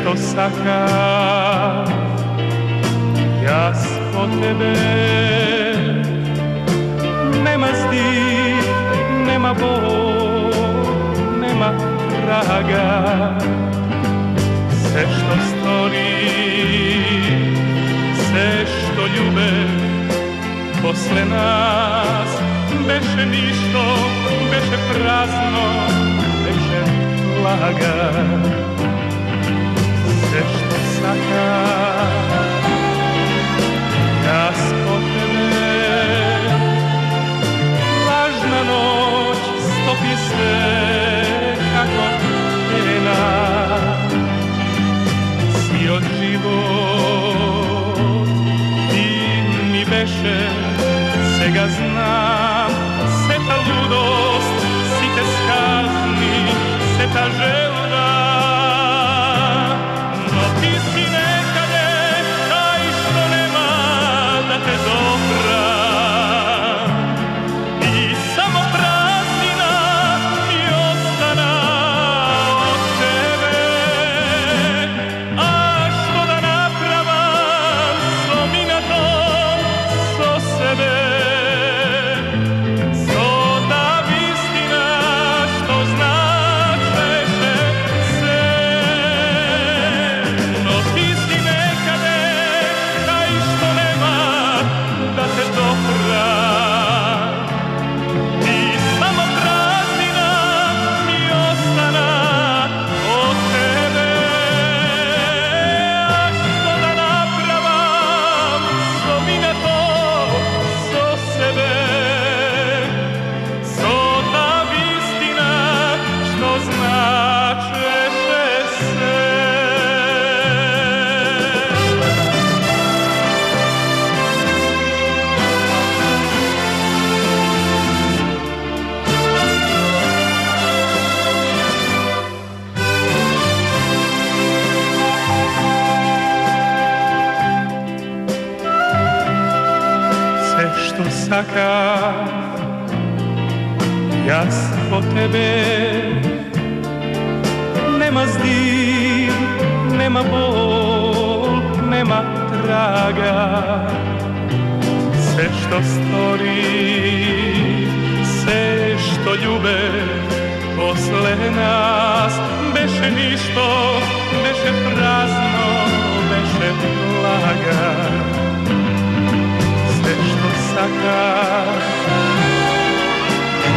što saka jas po tebe. Nema zdi, nema bol, nema traga. Sve što stori, sve što ljube posle nas, beše ništo, beše prazno, beše laga. Sve što saka jas po tebe. Lažna noć stopi sve kako pena. Si od život ti mi beše, сега znam, se ta ludost, si te skazni, se ta želda. No ti si nekade taj što nema da te dobra. I samo praznina mi ostana od tebe. A što da napravam so mi na tom, so sebe. Što saka jas po tebe. Nema zdi, nema bol, nema traga. Sve što stori, sve što ljube posle nas, beše ništo, beše prazno, beše laga. Sve što saka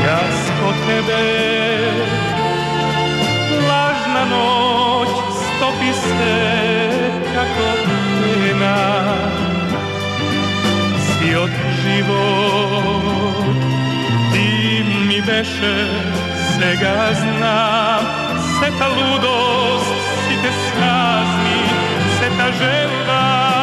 jas po tebe. Lažna noć stopi se kako pena. Si od život ti mi beše, сега znam, se ta ludost, si te skazni, se ta želda.